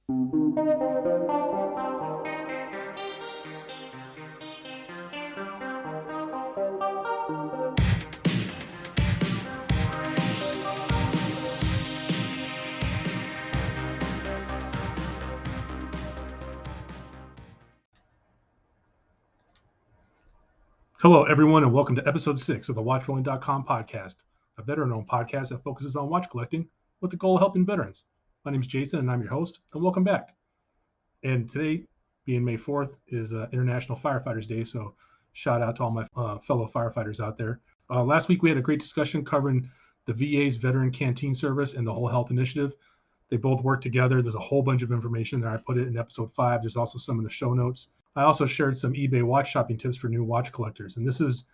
Hello, everyone, and welcome to episode 6 of the WatchRolling.com podcast, a veteran-owned podcast that focuses on watch collecting with the goal of helping veterans. My name is Jason, and I'm your host, and welcome back. And today, being May 4th, is International Firefighters Day, so shout out to all my fellow firefighters out there. Last week, we had a great discussion covering the VA's Veteran Canteen Service and the Whole Health Initiative. They both work together. There's a whole bunch of information there. I put it in episode 5. There's also some in the show notes. I also shared some eBay watch shopping tips for new watch collectors. And this is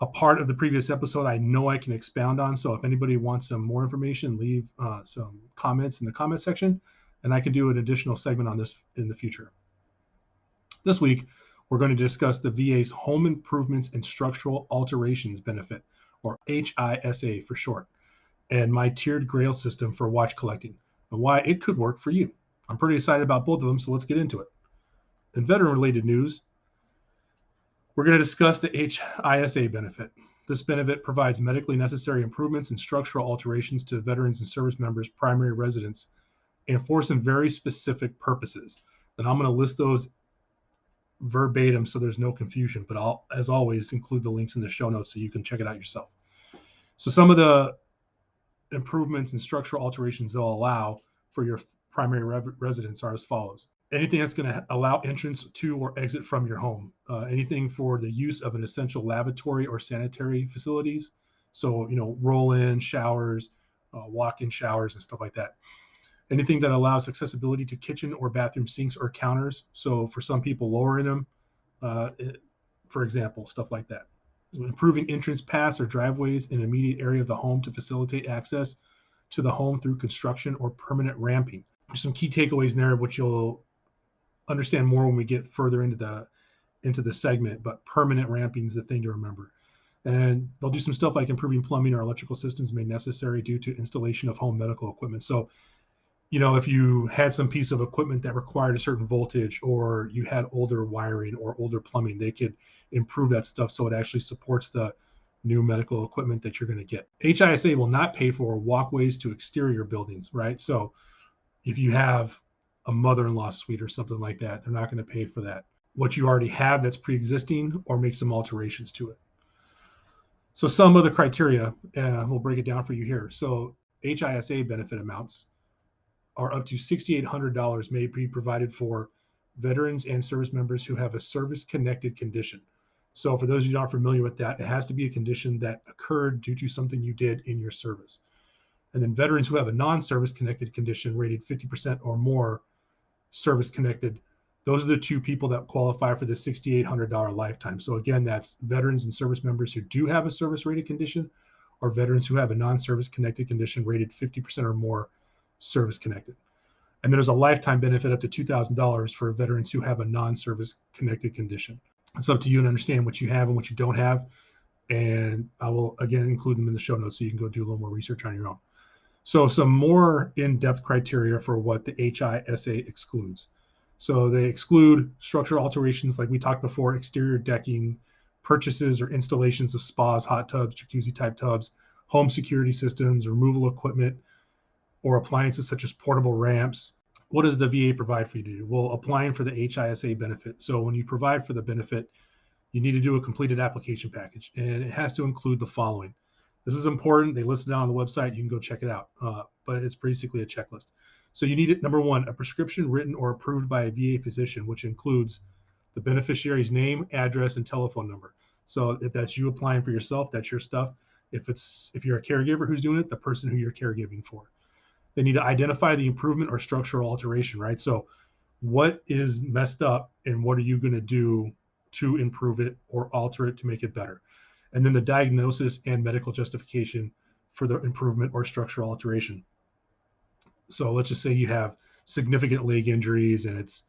a part of the previous episode I know I can expound on. So if anybody wants some more information, leave some comments in the comment section, and I can do an additional segment on this in the future. This week, we're going to discuss the VA's Home Improvements and Structural Alterations Benefit, or HISA for short, and my tiered Grail system for watch collecting, and why it could work for you. I'm pretty excited about both of them, so let's get into it. In veteran-related news, we're going to discuss the HISA benefit. This benefit provides medically necessary improvements and structural alterations to veterans and service members' primary residence and for some very specific purposes. And I'm going to list those verbatim so there's no confusion, but I'll, as always, include the links in the show notes so you can check it out yourself. So some of the improvements and structural alterations they'll allow for your primary residence are as follows. Anything that's going to allow entrance to or exit from your home. Anything for the use of an essential lavatory or sanitary facilities. So, roll-in showers, walk-in showers, and stuff like that. Anything that allows accessibility to kitchen or bathroom sinks or counters. So for some people, lowering them, for example, stuff like that. So improving entrance paths or driveways in an immediate area of the home to facilitate access to the home through construction or permanent ramping. There's some key takeaways in there, which you'll understand more when we get further into the segment, but permanent ramping is the thing to remember. And they'll do some stuff like improving plumbing or electrical systems made necessary due to installation of home medical equipment. So, if you had some piece of equipment that required a certain voltage, or you had older wiring or older plumbing, they could improve that stuff so it actually supports the new medical equipment that you're going to get. HISA will not pay for walkways to exterior buildings, right? So if you have a mother-in-law suite or something like that, they're not going to pay for that. What you already have that's pre-existing, or make some alterations to it. So some of the criteria, we'll break it down for you here. So HISA benefit amounts are up to $6,800 may be provided for veterans and service members who have a service-connected condition. So for those of you who aren't familiar with that, it has to be a condition that occurred due to something you did in your service. And then veterans who have a non-service connected condition rated 50% or more service connected, those are the two people that qualify for the $6,800 lifetime. So again, that's veterans and service members who do have a service rated condition, or veterans who have a non-service connected condition rated 50% or more service connected. And then there's a lifetime benefit up to $2,000 for veterans who have a non-service connected condition. It's up to you to understand what you have and what you don't have. And I will, again, include them in the show notes so you can go do a little more research on your own. So some more in-depth criteria for what the HISA excludes. So they exclude structural alterations, like we talked before, exterior decking, purchases or installations of spas, hot tubs, jacuzzi-type tubs, home security systems, removal equipment, or appliances such as portable ramps. What does the VA provide for you to do? Well, applying for the HISA benefit. So when you provide for the benefit, you need to do a completed application package, and it has to include the following. This is important. They list it down on the website. You can go check it out, but it's basically a checklist. So you need it, number one, a prescription written or approved by a VA physician, which includes the beneficiary's name, address, and telephone number. So if that's you applying for yourself, that's your stuff. If you're a caregiver who's doing it, the person who you're caregiving for. They need to identify the improvement or structural alteration, right? So what is messed up and what are you going to do to improve it or alter it to make it better? And then the diagnosis and medical justification for the improvement or structural alteration. So let's just say you have significant leg injuries and it's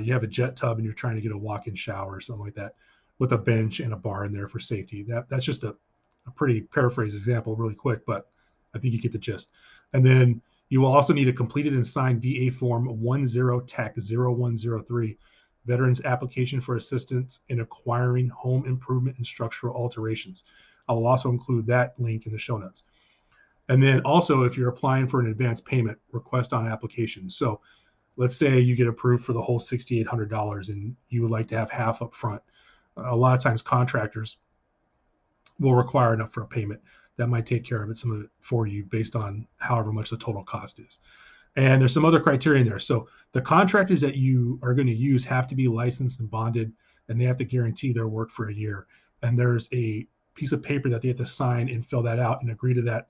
you have a jet tub and you're trying to get a walk-in shower or something like that with a bench and a bar in there for safety. That's just a pretty paraphrased example really quick, but I think you get the gist. And then You will also need a completed and signed VA Form 10-TEC-0103, Veterans Application for Assistance in Acquiring Home Improvement and Structural Alterations. I will also include that link in the show notes. And then also, if you're applying for an advance payment, request on application. So let's say you get approved for the whole $6,800 and you would like to have half up front. A lot of times contractors will require enough for a payment. That might take care of it, some of it for you based on however much the total cost is. And there's some other criteria in there. So the contractors that you are going to use have to be licensed and bonded, and they have to guarantee their work for a year. And there's a piece of paper that they have to sign and fill that out and agree to that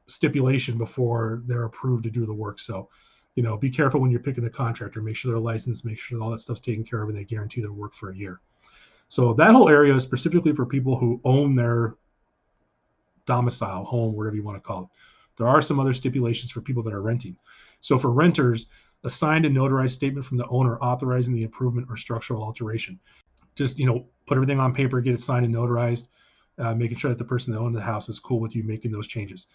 stipulation before they're approved to do the work. So, be careful when you're picking the contractor. Make sure they're licensed, make sure all that stuff's taken care of, and they guarantee their work for a year. So that whole area is specifically for people who own their domicile, home, whatever you want to call it. There are some other stipulations for people that are renting. So for renters, a signed and notarized statement from the owner authorizing the improvement or structural alteration. Just, put everything on paper, get it signed and notarized, making sure that the person that owns the house is cool with you making those changes.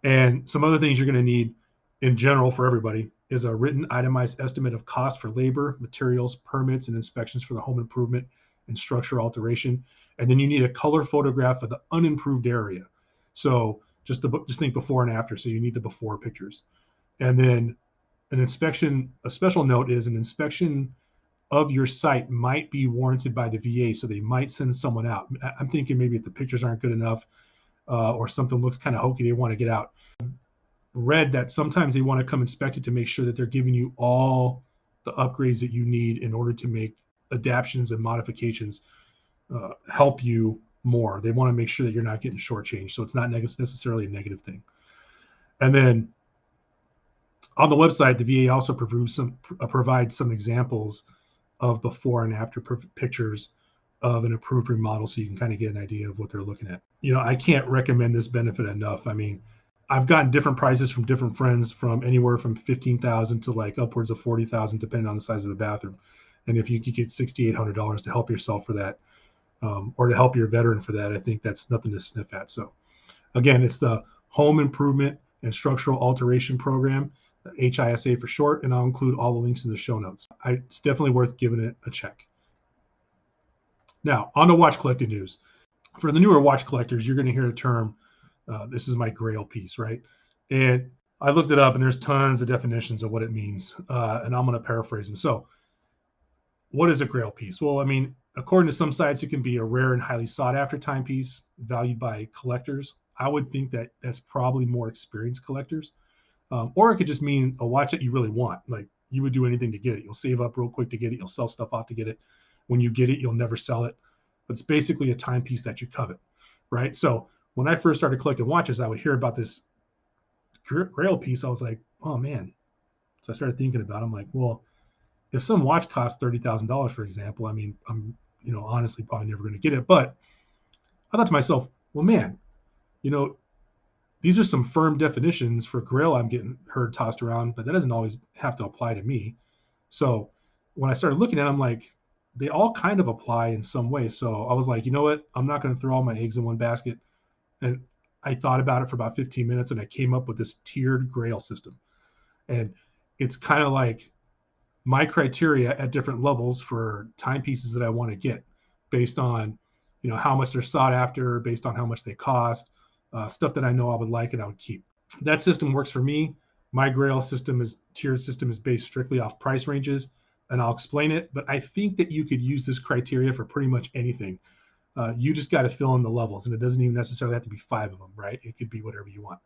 And some other things you're going to need in general for everybody is a written itemized estimate of cost for labor, materials, permits, and inspections for the home improvement and structural alteration. And then you need a color photograph of the unimproved area. So just think before and after. So you need the before pictures. And then an inspection, a special note is an inspection of your site might be warranted by the VA. So they might send someone out. I'm thinking maybe if the pictures aren't good enough or something looks kind of hokey, they want to get out. Read that sometimes they want to come inspect it to make sure that they're giving you all the upgrades that you need in order to make adaptations and modifications help you more. They want to make sure that you're not getting shortchanged. So it's not necessarily a negative thing. And then on the website, the VA also provides some examples of before and after pictures of an approved remodel, so you can kind of get an idea of what they're looking at. I can't recommend this benefit enough. I mean, I've gotten different prices from different friends, from anywhere from $15,000 to like upwards of $40,000, depending on the size of the bathroom. And if you could get $6,800 to help yourself for that, or to help your veteran for that, I think that's nothing to sniff at. So again, it's the Home Improvement and Structural Alteration Program, HISA for short, and I'll include all the links in the show notes. It's definitely worth giving it a check. Now, on to watch collecting news. For the newer watch collectors, you're going to hear a term, this is my Grail piece, right? And I looked it up, and there's tons of definitions of what it means, and I'm going to paraphrase them. So what is a Grail piece? Well, I mean, according to some sites, it can be a rare and highly sought-after timepiece valued by collectors. I would think that that's probably more experienced collectors. Or it could just mean a watch that you really want. Like, you would do anything to get it. You'll save up real quick to get it. You'll sell stuff off to get it. When you get it, you'll never sell it. But it's basically a timepiece that you covet, right? So when I first started collecting watches, I would hear about this Grail piece. I was like, oh, man. So I started thinking about it. I'm like, well, if some watch costs $30,000, for example, I mean, I'm, honestly probably never going to get it. But I thought to myself, well, man, these are some firm definitions for Grail I'm getting heard tossed around, but that doesn't always have to apply to me. So when I started looking at them, I'm like, they all kind of apply in some way. So I was like, you know what? I'm not going to throw all my eggs in one basket. And I thought about it for about 15 minutes, and I came up with this tiered Grail system. And it's kind of like my criteria at different levels for timepieces that I want to get based on, how much they're sought after, based on how much they cost, stuff that I know I would like and I would keep. That system works for me. My Grail tiered system is based strictly off price ranges, and I'll explain it, but I think that you could use this criteria for pretty much anything. You just got to fill in the levels, and it doesn't even necessarily have to be 5 of them, right? It could be whatever you want.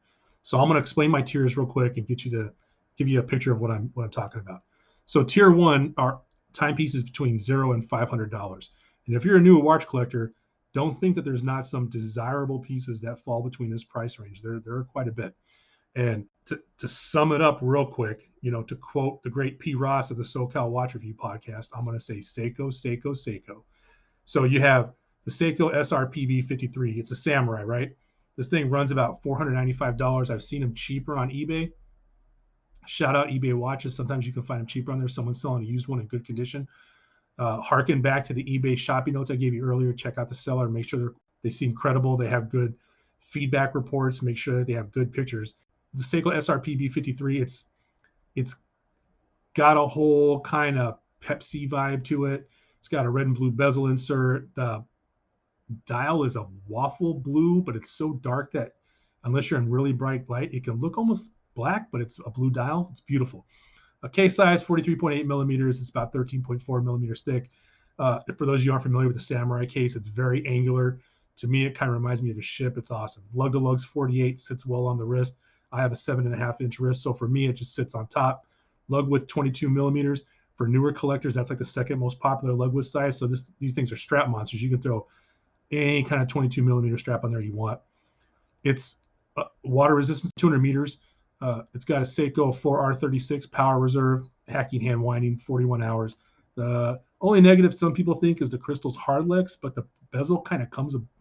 So I'm going to explain my tiers real quick and give you a picture of what I'm talking about. So tier 1 are timepieces between $0 and $500. And if you're a new watch collector, don't think that there's not some desirable pieces that fall between this price range. There are quite a bit. And to sum it up real quick, to quote the great P. Ross of the SoCal Watch Review podcast, I'm going to say Seiko, Seiko, Seiko. So you have the Seiko SRPB 53. It's a Samurai, right? This thing runs about $495. I've seen them cheaper on eBay. Shout out eBay watches. Sometimes you can find them cheaper on there. Someone's selling a used one in good condition. Harken back to the eBay shopping notes I gave you earlier. Check out the seller. Make sure they seem credible. They have good feedback reports. Make sure that they have good pictures. the Seiko SRP B53. It's got a whole kind of Pepsi vibe to it. It's got a red and blue bezel insert. The dial is a waffle blue, but it's so dark that unless you're in really bright light, it can look almost black, but it's a blue dial. It's beautiful. A case size, 43.8 millimeters. It's about 13.4 millimeters thick. For those of you who aren't familiar with the Samurai case, it's very angular. To me, it kind of reminds me of a ship. It's awesome. Lug to lug's 48, sits well on the wrist. I have a 7.5-inch wrist, so for me, it just sits on top. Lug width 22 millimeters. For newer collectors, that's like the second most popular lug width size. So these things are strap monsters. You can throw any kind of 22 millimeter strap on there you want. It's water resistance, 200 meters. It's got a Seiko 4R36 power reserve, hacking hand winding, 41 hours. The only negative some people think is the crystal's hard legs, but the bezel kind of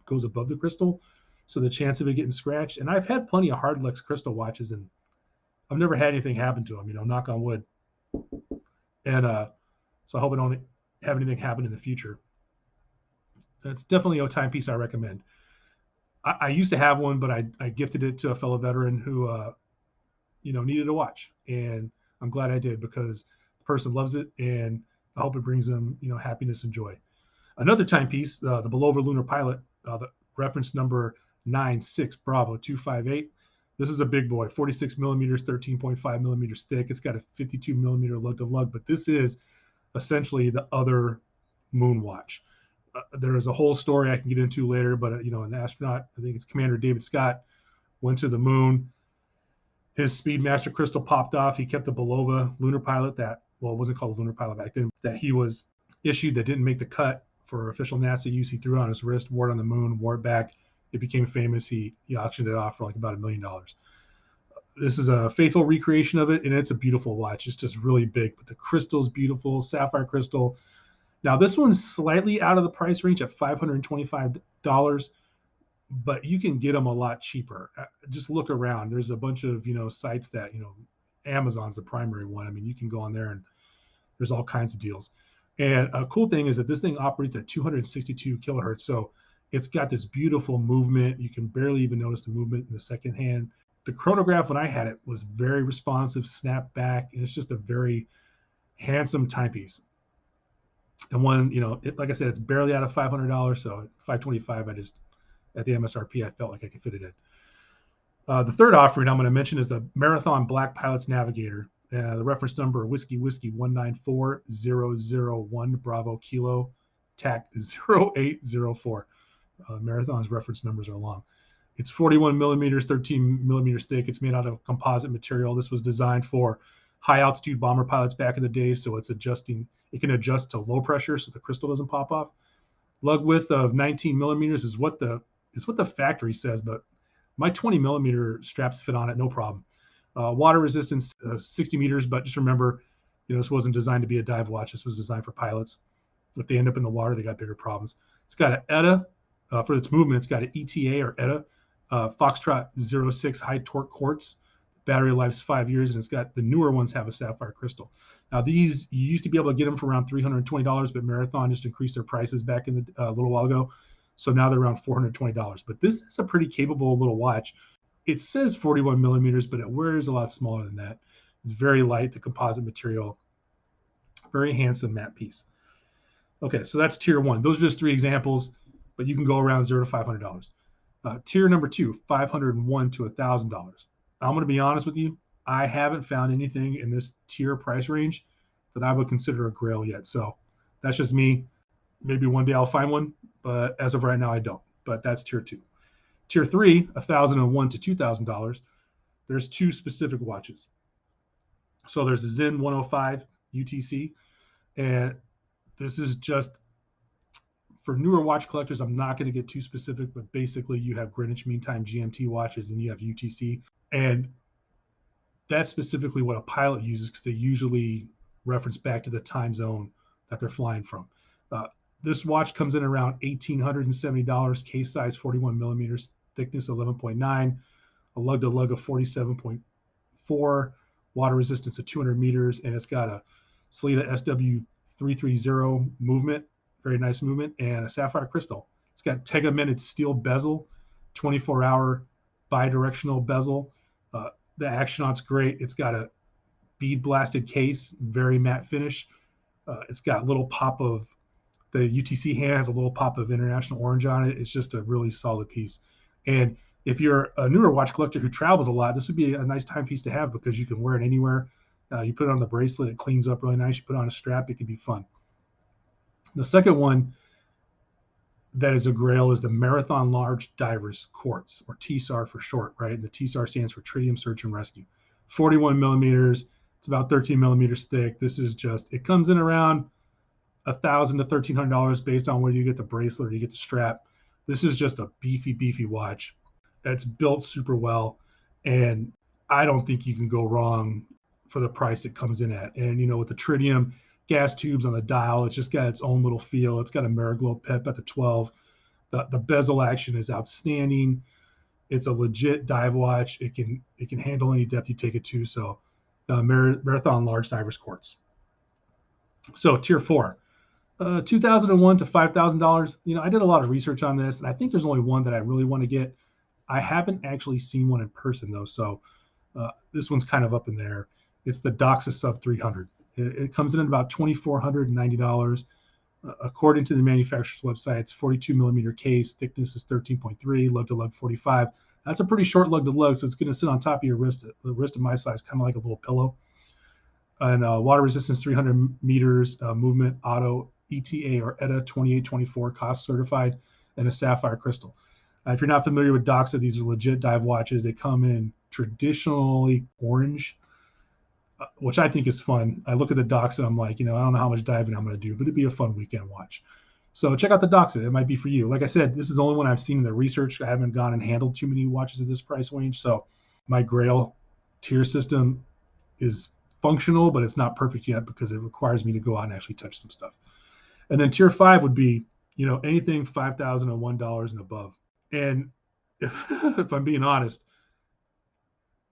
goes above the crystal, so the chance of it getting scratched. And I've had plenty of hard legs crystal watches, and I've never had anything happen to them. Knock on wood. And so I hope I don't have anything happen in the future. It's definitely a timepiece I recommend. I used to have one, but I gifted it to a fellow veteran who needed a watch, and I'm glad I did because the person loves it, and I hope it brings them happiness and joy. Another timepiece, the Bulova Lunar Pilot, the reference number 96 Bravo 258. This is a big boy, 46 millimeters, 13.5 millimeters thick. It's got a 52 millimeter lug to lug, but this is essentially the other moon watch. There is a whole story I can get into later, but an astronaut, I think it's Commander David Scott, went to the moon. His Speedmaster crystal popped off. He kept the Bulova Lunar Pilot it wasn't called a Lunar Pilot back then, that he was issued that didn't make the cut for official NASA use. He threw it on his wrist, wore it on the moon, wore it back. It became famous. He auctioned it off for like about $1 million. This is a faithful recreation of it, and it's a beautiful watch. It's just really big, but the crystal's beautiful, sapphire crystal. Now, this one's slightly out of the price range at $525, but you can get them a lot cheaper. Just look around. There's a bunch of, sites that, Amazon's the primary one. I mean, you can go on there and there's all kinds of deals. And a cool thing is that this thing operates at 262 kilohertz. So it's got this beautiful movement. You can barely even notice the movement in the second hand. The chronograph, when I had it, was very responsive, snap back, and it's just a very handsome timepiece. And one, like I said, it's barely out of $500, so $525, at the MSRP, I felt like I could fit it in. The third offering I'm going to mention is the Marathon Black Pilots Navigator. The reference number, Whiskey 194001 Bravo Kilo, TAC 0804. Marathon's reference numbers are long. It's 41 millimeters, 13 millimeters thick. It's made out of composite material. This was designed for high altitude bomber pilots back in the day, so it's adjusting. It can adjust to low pressure so the crystal doesn't pop off. Lug width of 19 millimeters is what the factory says, but my 20 millimeter straps fit on it, no problem. Water resistance 60 meters, but just remember, this wasn't designed to be a dive watch. This was designed for pilots. If they end up in the water, they got bigger problems. It's got an ETA for its movement. It's got an ETA or ETA Foxtrot 06 high torque quartz. Battery life's 5 years, and it's got the newer ones have a sapphire crystal. Now these, you used to be able to get them for around $320, but Marathon just increased their prices back in a little while ago, so now they're around $420. But this is a pretty capable little watch. It says 41 millimeters, but it wears a lot smaller than that. It's very light, the composite material, very handsome matte piece. Okay, so that's tier one. Those are just 3 examples, but you can go around $0 to $500. Tier number 2, $501 to $1,000. I'm going to be honest with you. I haven't found anything in this tier price range that I would consider a Grail yet. So that's just me. Maybe one day I'll find one, but as of right now, I don't. But that's tier 2. Tier 3, $1,001 to $2,000. There's 2 specific watches. So there's a Zen 105 UTC, and this is just for newer watch collectors. I'm not going to get too specific, but basically you have Greenwich Mean Time GMT watches and you have UTC. And that's specifically what a pilot uses because they usually reference back to the time zone that they're flying from. This watch comes in around $1,870, case size 41 millimeters, thickness 11.9, a lug to lug of 47.4, water resistance of 200 meters, and it's got a Sellita SW330 movement, very nice movement, and a sapphire crystal. It's got tegmented steel bezel, 24-hour bidirectional bezel. The Actionaut's great. It's got a bead blasted case, very matte finish. It's got a little pop of the UTC hand has a little pop of international orange on it. It's just a really solid piece. And if you're a newer watch collector who travels a lot, this would be a nice timepiece to have because you can wear it anywhere. You put it on the bracelet, it cleans up really nice. You put it on a strap, it can be fun. The second one that is a Grail is the Marathon Large Divers Quartz, or TSAR for short, right? The TSAR stands for Tritium Search and Rescue. 41 millimeters. It's about 13 millimeters thick. This is just, it comes in around $1,000 to $1,300 based on whether you get the bracelet or you get the strap. This is just a beefy watch. It's built super well, and I don't think you can go wrong for the price it comes in at. And with the tritium gas tubes on the dial, it's just got its own little feel. It's got a Mariglow pip at the 12. The bezel action is outstanding. It's a legit dive watch. It can handle any depth you take it to. So Marathon Large Divers Quartz. So tier 4. $2,001 to $5,000. I did a lot of research on this, and I think there's only one that I really want to get. I haven't actually seen one in person though, so this one's kind of up in there. It's the DOCSIS Sub 300. It comes in at about $2,490. According to the manufacturer's website, it's 42 millimeter case. Thickness is 13.3. Lug to lug 45. That's a pretty short lug to lug, so it's going to sit on top of your wrist. The wrist of my size, kind of like a little pillow. And water resistance 300 meters, movement auto ETA or ETA 2824 cost certified, and a sapphire crystal. If you're not familiar with Doxa, these are legit dive watches. They come in traditionally orange, which I think is fun. I look at the Doxa and I'm like, I don't know how much diving I'm going to do, but it'd be a fun weekend watch. So check out the Doxa. It might be for you. Like I said, this is the only one I've seen in the research. I haven't gone and handled too many watches at this price range. So my Grail tier system is functional, but it's not perfect yet because it requires me to go out and actually touch some stuff. And then tier 5 would be, anything $5,001 and above. And if I'm being honest,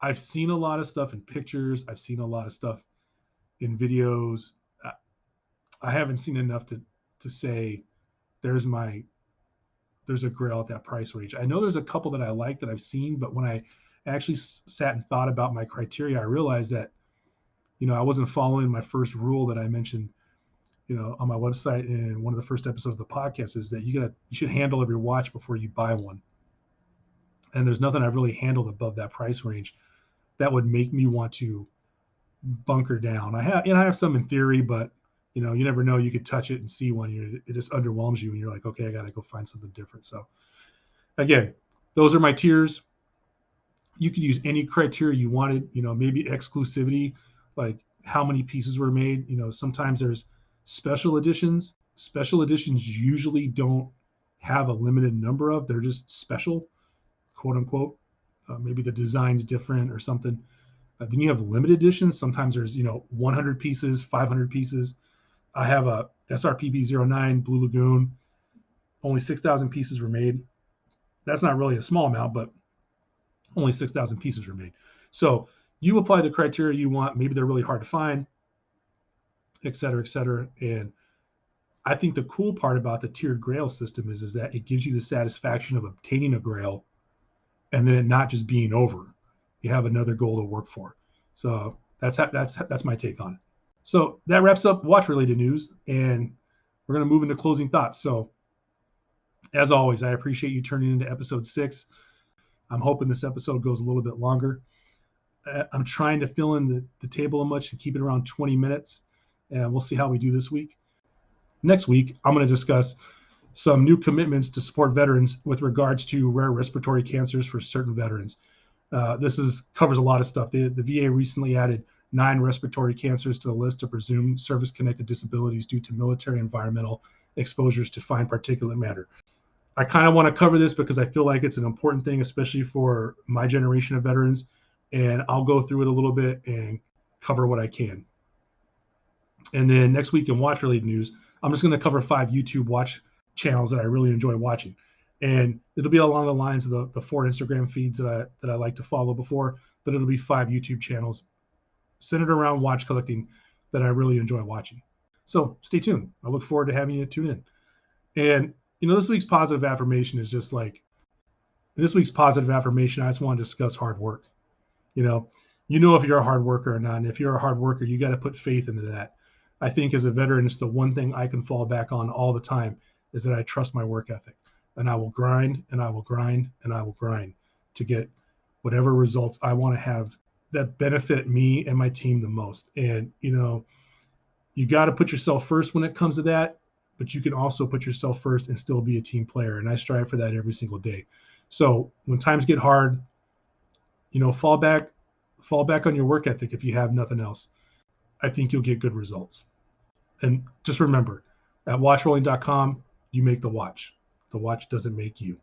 I've seen a lot of stuff in pictures. I've seen a lot of stuff in videos. I haven't seen enough to say there's a Grail at that price range. I know there's a couple that I like that I've seen, but when I actually sat and thought about my criteria, I realized that, I wasn't following my first rule that I mentioned, on my website in one of the first episodes of the podcast, is that you should handle every watch before you buy one. And there's nothing I've really handled above that price range that would make me want to bunker down. I have some in theory, but you never know. You could touch it and see one. It just underwhelms you, and you're like, okay, I got to go find something different. So again, those are my tiers. You could use any criteria you wanted. Maybe exclusivity, like how many pieces were made. Sometimes there's special editions. Special editions usually don't have a limited number of. They're just special, quote unquote. Maybe the design's different or something. Then you have limited editions. Sometimes there's 100 pieces, 500 pieces. I have a SRPB09 Blue Lagoon. Only 6,000 pieces were made. That's not really a small amount, but only 6,000 pieces were made. So you apply the criteria you want. Maybe they're really hard to find, et cetera, et cetera. And I think the cool part about the tiered Grail system is that it gives you the satisfaction of obtaining a Grail and then it not just being over. You have another goal to work for. So that's my take on it. So that wraps up watch-related news, and we're going to move into closing thoughts. So as always, I appreciate you turning into episode 6. I'm hoping this episode goes a little bit longer. I'm trying to fill in the table a much and keep it around 20 minutes, and we'll see how we do this week. Next week, I'm going to discuss some new commitments to support veterans with regards to rare respiratory cancers for certain veterans. This covers a lot of stuff. The VA recently added 9 respiratory cancers to the list of presumed service-connected disabilities due to military environmental exposures to fine particulate matter. I kind of want to cover this because I feel like it's an important thing, especially for my generation of veterans, and I'll go through it a little bit and cover what I can. And then next week in watch-related news, I'm just going to cover 5 YouTube watch channels that I really enjoy watching. And it'll be along the lines of the 4 Instagram feeds that I like to follow before, but it'll be 5 YouTube channels centered around watch collecting that I really enjoy watching. So stay tuned. I look forward to having you tune in. And, this week's positive affirmation is just like, I just want to discuss hard work. you know if you're a hard worker or not. And if you're a hard worker, you got to put faith into that. I think as a veteran, it's the one thing I can fall back on all the time is that I trust my work ethic, and I will grind and I will grind and I will grind to get whatever results I want to have that benefit me and my team the most. And you got to put yourself first when it comes to that, but you can also put yourself first and still be a team player. And I strive for that every single day. So when times get hard, fall back on your work ethic if you have nothing else. I think you'll get good results. And just remember, at watchrolling.com, you make the watch. The watch doesn't make you.